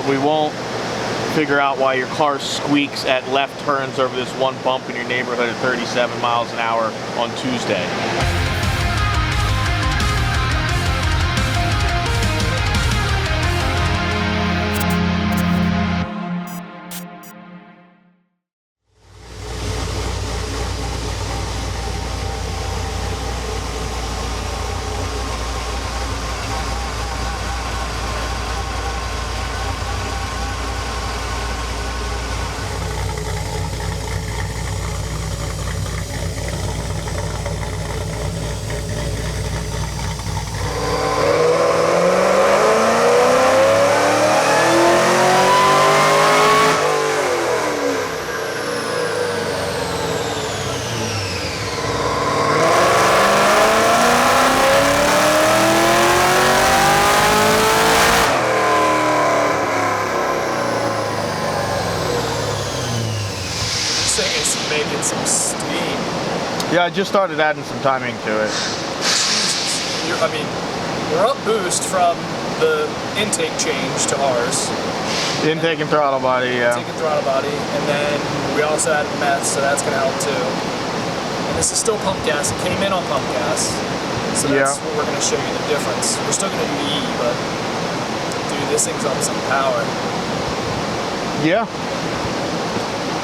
but we won't figure out why your car squeaks at left turns over this one bump in your neighborhood at 37 miles an hour on Tuesday. Some steam. Yeah, I just started adding some timing to it. I mean, we're up boost from the intake change to ours. Intake and throttle body, yeah. Intake and throttle body, and then we also added meth, so that's going to help too. And this is still pump gas. It came in on pump gas, so that's what we're going to show you the difference. We're still going to do the E, but dude, this thing's up some power. Yeah.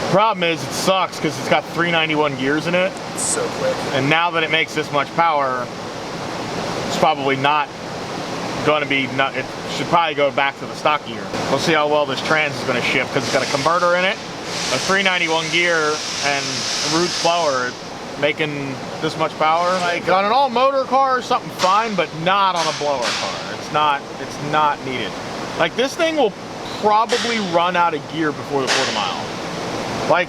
Problem is, it sucks because it's got 391 gears in it. It's so quick. And now that it makes this much power, it's probably not going to be, it should probably go back to the stock gear. We'll see how well this trans is going to shift because it's got a converter in it, a 391 gear, and a roots blower making this much power. Like on an all motor car, something fine, but not on a blower car. It's not needed. Like this thing will probably run out of gear before the quarter mile. Like,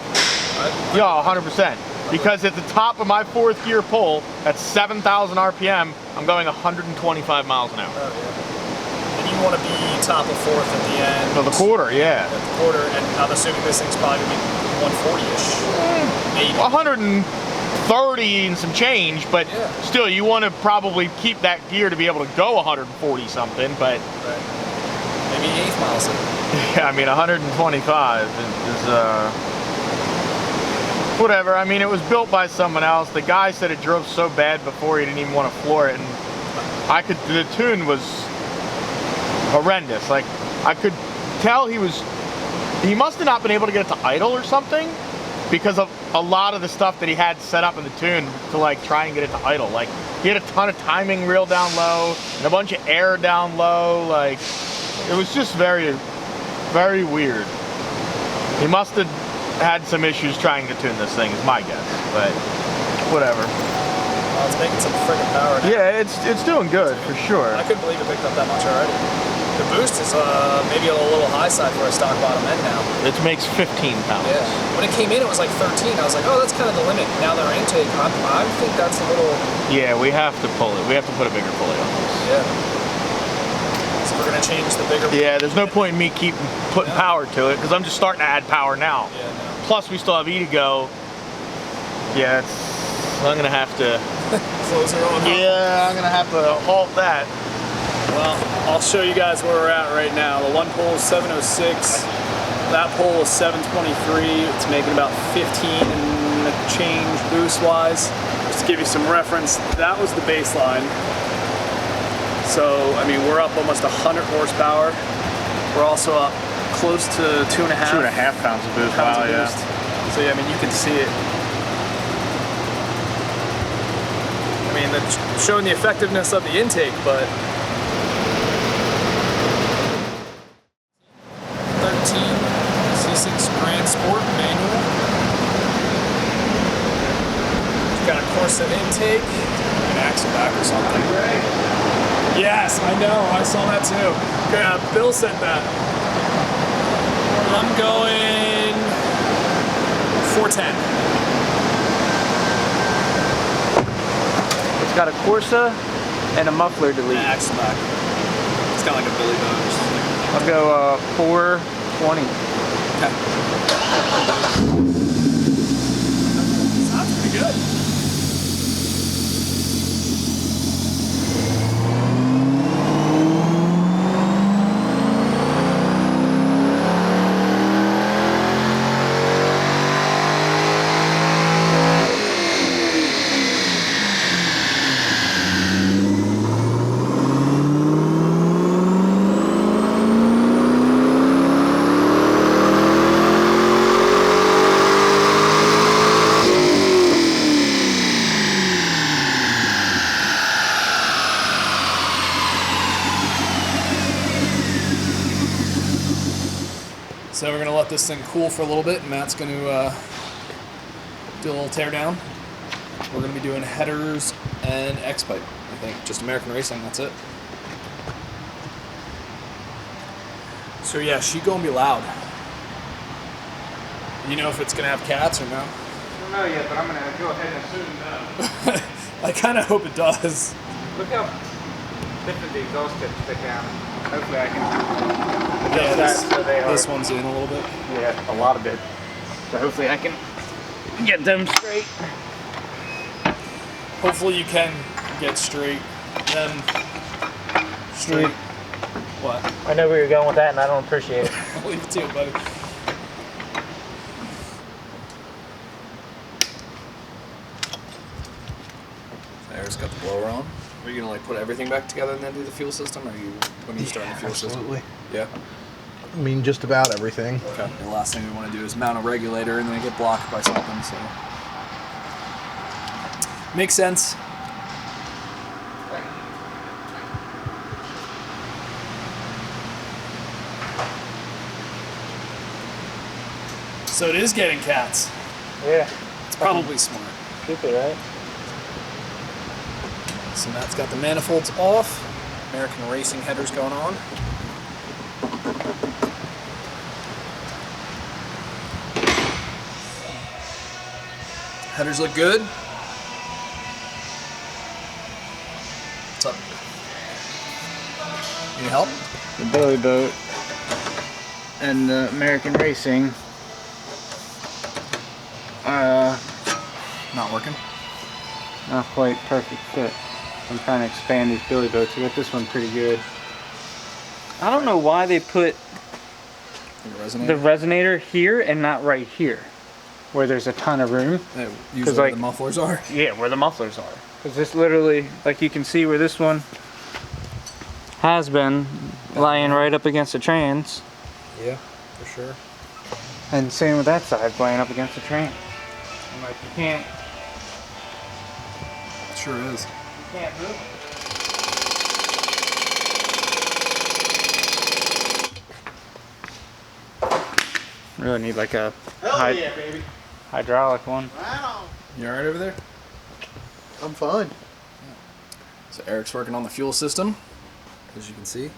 yeah, 100%. Because at the top of my fourth gear pull, at 7,000 RPM, I'm going 125 miles an hour. Oh, yeah. And you want to be top of fourth at the end. For the quarter, yeah. At the quarter, and I'm assuming this thing's probably going to be 140-ish. Maybe. 130 and some change, but still, you want to probably keep that gear to be able to go 140 something, but... Right. Maybe 8 miles in. Yeah, I mean, 125 is whatever. I mean, it was built by someone else. The guy said it drove so bad before he didn't even want to floor it, and the tune was horrendous. Like, I could tell he must have not been able to get it to idle or something because of a lot of the stuff that he had set up in the tune to like try and get it to idle. Like, he had a ton of timing reel down low and a bunch of air down low. Like, it was just very, very weird. He must have had some issues trying to tune this thing, is my guess, but whatever. Well, it's making some freaking power now. Yeah, it's doing good for sure. I couldn't believe it picked up that much already. The boost is maybe a little high side for a stock bottom end now. It makes 15 pounds. Yeah. When it came in, it was like 13. I was like, oh, that's kind of the limit. Now their intake, I think that's a little. Yeah, we have to pull it. We have to put a bigger pulley on this. Yeah. So we're gonna change the bigger. Yeah, there's no point in me keep putting power to it because I'm just starting to add power now. Yeah. No. Plus, we still have E to go. Yeah, I'm gonna have to close her on. Yeah, I'm gonna have to halt that. Well, I'll show you guys where we're at right now. The one pole is 706. That pole is 723. It's making about 15 and a change boost-wise. Just to give you some reference, that was the baseline. So, I mean, we're up almost 100 horsepower. We're also up close to 2.5 pounds of boost. Wow, yeah. So, yeah, I mean, you can see it. I mean, that's showing the effectiveness of the intake, but 13 C6 Grand Sport manual. Got a Corsa intake, an axle back or something. Yes, I know, I saw that too. Yeah, Bill said that. I'm going 410. It's got a Corsa and a muffler delete. Axle back. It's kind of like a Billy Bones. I'll go 420. Okay. Sounds pretty good. So we're gonna let this thing cool for a little bit, and Matt's gonna do a little tear down. We're gonna be doing headers and X-pipe, I think. Just American Racing, that's it. So yeah, she gonna be loud. You know if it's gonna have cats or no? I don't know yet, but I'm gonna go ahead and assume no. I kind of hope it does. Look how different the exhaust tips stick out. Hopefully I can Yeah, adjust that so they are. this one's in a little bit. Yeah, a lot of it. So hopefully I can get them straight. Hopefully you can get straight. Then straight. What? I know where you're going with that, and I don't appreciate it. I'll leave it to you, buddy. There's got the blower on. Are you gonna like put everything back together and then do the fuel system, or are you when you start the fuel Absolutely. system? Yeah. I mean, just about everything. Okay. The last thing we want to do is mount a regulator and then get blocked by something. So makes sense. So it is getting cats. Yeah, It's probably smart. stupid, right? So Matt's got the manifolds off. American Racing headers going on. Headers look good. What's up? Need help? The Billy Boat and the American Racing Not working. not quite perfect fit. I'm trying to expand these Billy Boats. I got this one pretty good. I don't know why they put the resonator here and not right here, where there's a ton of room. Usually like- the mufflers are. Yeah, where the mufflers are. Because this literally, like you can see where this one has been lying right up against the trans. Yeah, for sure. And same with that side, laying up against the train. I'm like, you can't It sure is. move it. Really need like a Baby. hydraulic one. Right on. You alright over there? I'm fine. So Eric's working on the fuel system, as you can see.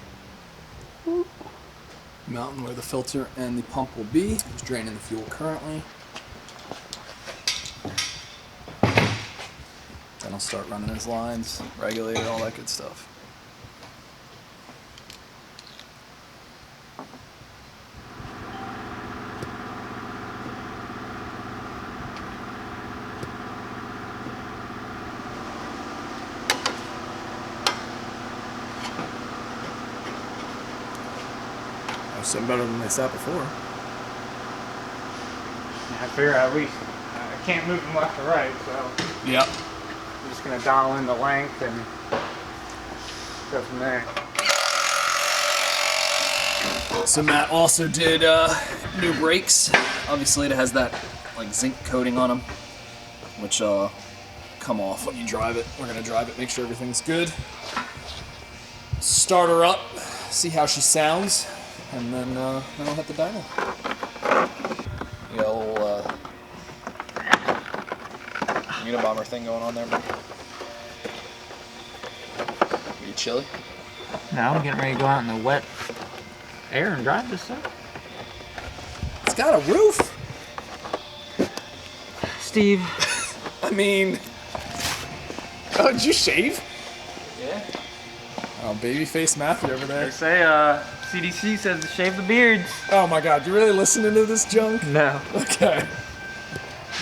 Mounting where the filter and the pump will be. He's draining the fuel currently. Then I'll start running his lines, regulator, all that good stuff. Something better than they sat before. I figure at least I can't move them left or right, so Yep. I'm just gonna dial in the length and go from there. So Matt also did new brakes. Obviously it has that like zinc coating on them, which come off when you drive it. We're gonna drive it, make sure everything's good. Start her up, see how she sounds, and then I'll hit the dyno. You got a little Unabomber thing going on there, bro. Are you chilly? Now I'm getting ready to go out in the wet air and drive this stuff. It's got a roof. Steve. I mean, oh, did you shave? Yeah. Oh, babyface Matthew over They there. say CDC says to shave the beards. Oh my God, you really listening to this junk? No. Okay.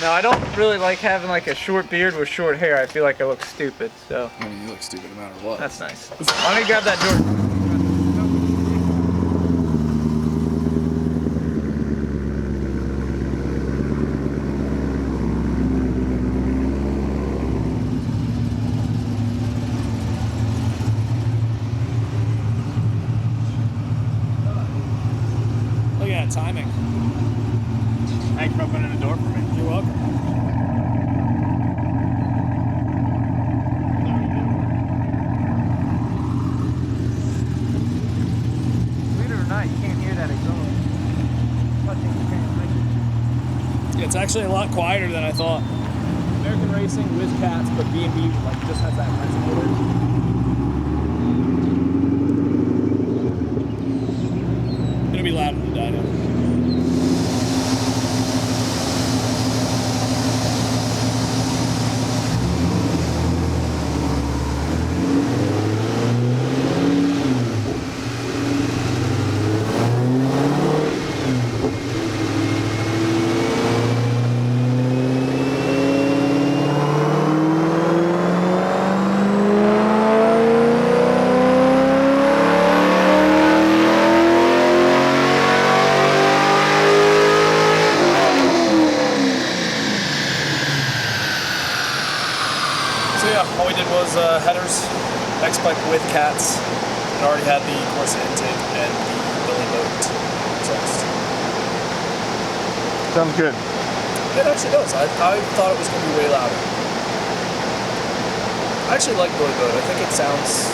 No, I don't really like having like a short beard with short hair. I feel like I look stupid, so I mean, you look stupid no matter what. that's nice. Let me grab that door. Look at that timing. Thanks for opening the door for me. You're welcome. Believe it or not, you can't hear that exhaust. It's actually a lot quieter than I thought. American Racing with cats, but B&B like just has that resonator. It'll be loud in the dyno. So yeah, all we did was headers, X-Bike with cats. It already had the Corsa intake and the Billy Boat exhaust. Sounds good. It actually does. I thought it was going to be way louder. I actually like Billy Boat. I think it sounds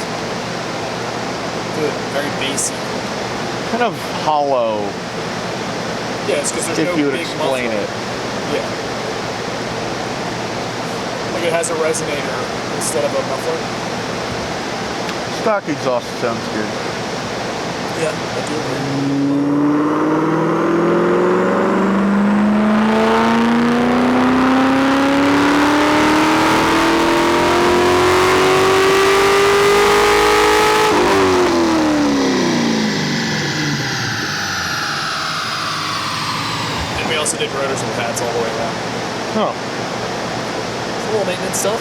good, very bassy. Kind of hollow. Yeah, it's because there's no If you would big explain muffler. it. Yeah. Like it has a resonator instead of a muffler. Stock exhaust sounds good. Yeah, I do agree. And we also did rotors and pads all the way around. Oh. A little maintenance stuff.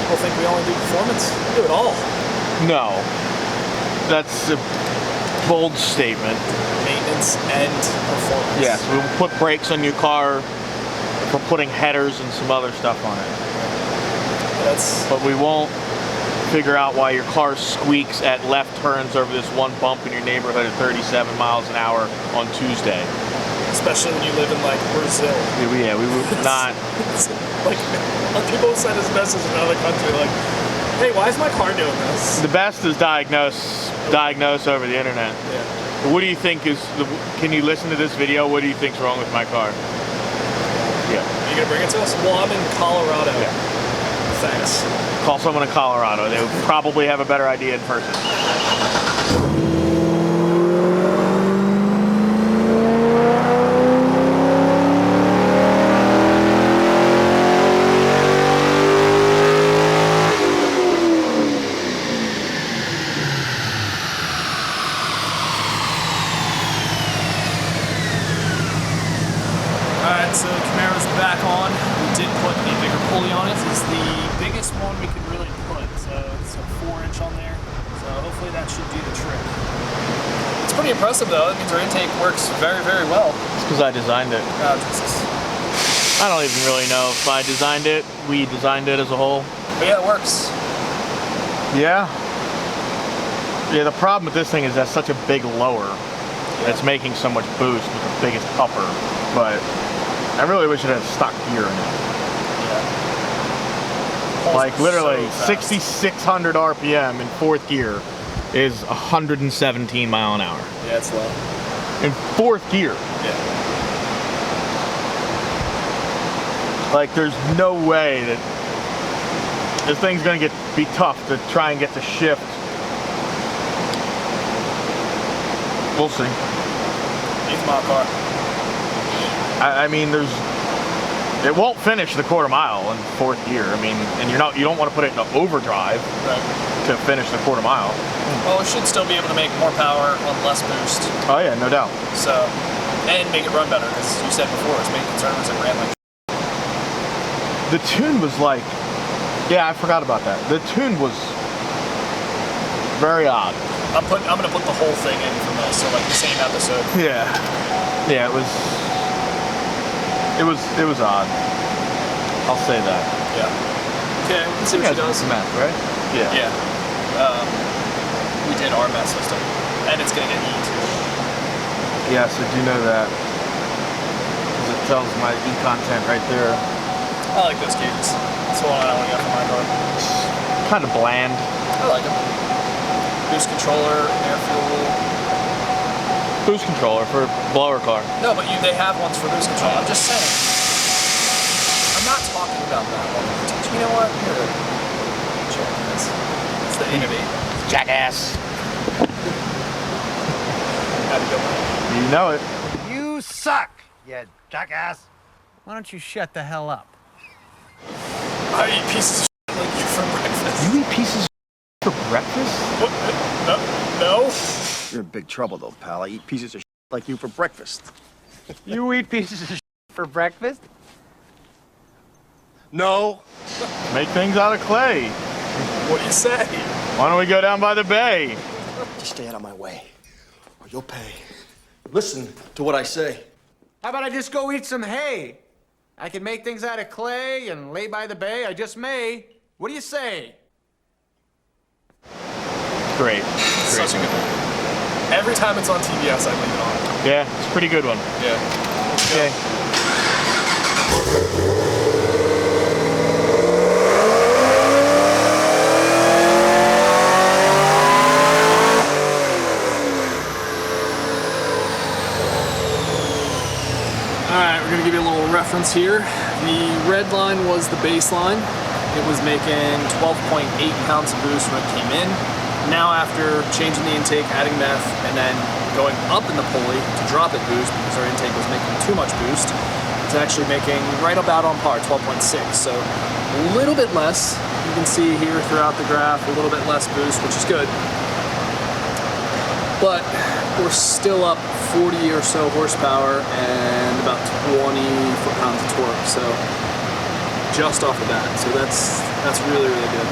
People think we only do performance. We do it all. No. That's a bold statement. Maintenance and performance. Yes, we will put brakes on your car for putting headers and some other stuff on it. That's But we won't figure out why your car squeaks at left turns over this one bump in your neighborhood at 37 miles an hour on Tuesday. especially when you live in like Brazil. Yeah, we would not. Like people send us messages in another country like, hey, why is my car doing this? The best is diagnose over the internet. Yeah. What do you think is? Can you listen to this video? What do you think's wrong with my car? Yeah. Are you gonna bring it to us? Well, I'm in Colorado. Yeah. Thanks. Call someone in Colorado. They would probably have a better idea in person. Alright, so the Camaro's back on. We did put a bigger pulley on it. It's the biggest one we could really put. So it's a 4-inch on there. So hopefully that should do the trick. It's pretty impressive though. It means our intake works very, very well. It's because I designed it. Oh, Jesus. I don't even really know if I designed it. We designed it as a whole. But yeah, it works. Yeah. Yeah, the problem with this thing is that's such a big lower. Yeah. It's making so much boost with the biggest upper. But I really wish it had stock gear in it. Yeah. Like literally So fast. 6,600 RPM in fourth gear is 117 mile an hour. Yeah, it's low. In fourth gear. Yeah. Like there's no way that this thing's gonna be tough to try and get to shift. We'll see. It's my car. I mean, it won't finish the quarter mile in fourth gear. I mean, and you don't want to put it in overdrive Right. to finish the quarter mile. Well, it should still be able to make more power on less boost. Oh yeah, no doubt. So, and make it run better, because you said before, its main concern was it ran like. The tune was like, yeah, I forgot about that. The tune was very odd. I'm gonna put the whole thing in from this, so like the same episode. Yeah, yeah, it was odd. I'll say that. Yeah. Okay, let's see You what guys she does. did the math, right? Yeah. Yeah. We did our math system, and it's gonna get E too. Yes, I do know that. 'Cause it tells my E content right there. I like those gauges. That's the one I want to get for my car. It's kind of bland. I like them. Boost controller, air fuel. boost controller for blower car. No, but they have ones for boost control. I'm just saying. I'm not talking about that one. You know what? Here. Check this. It's the Innovate. Jackass. How'd it go? You know it. You suck, you jackass. Why don't you shut the hell up? I eat pieces of shit like you for breakfast. You eat pieces of for breakfast? What? No. You're in big trouble, though, pal. I eat pieces of like you for breakfast. You eat pieces of for breakfast? No. Make things out of clay. What do you say? Why don't we go down by the bay? Just stay out of my way, or you'll pay. Listen to what I say. How about I just go eat some hay? I can make things out of clay and lay by the bay. I just may. What do you say? Great. Such a good one. Every time it's on TBS, I leave it on. Yeah, it's a pretty good one. Yeah. Okay. Alright, we're going to give you a little reference here. The red line was the baseline. It was making 12.8 pounds of boost when it came in. Now after changing the intake, adding meth, and then going up in the pulley to drop it boost because our intake was making too much boost, it's actually making right about on par, 12.6. So a little bit less. You can see here throughout the graph, a little bit less boost, which is good. But we're still up 40 or so horsepower and about 20 foot-pounds of torque. So just off the bat. So that's really, really good.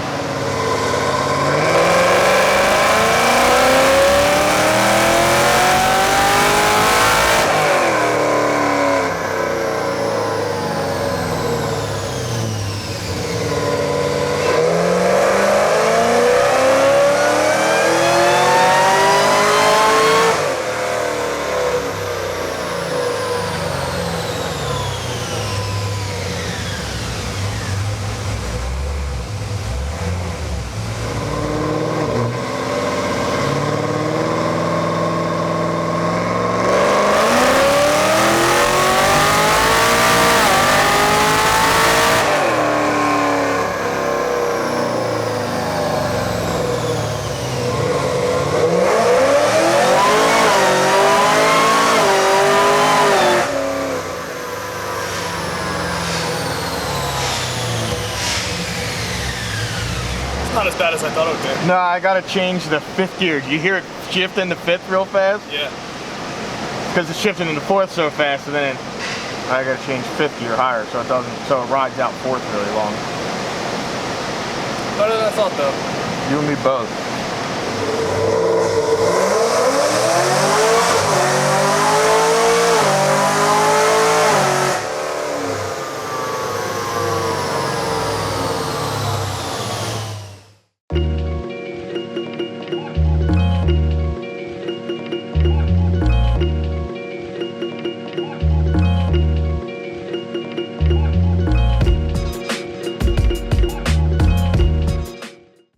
Not as bad as I thought it would be. No, I gotta change the fifth gear. You hear it shift into fifth real fast? Yeah. Because it's shifting into fourth so fast, and then I gotta change fifth gear higher so it rides out fourth really long. Better than I thought though. You and me both.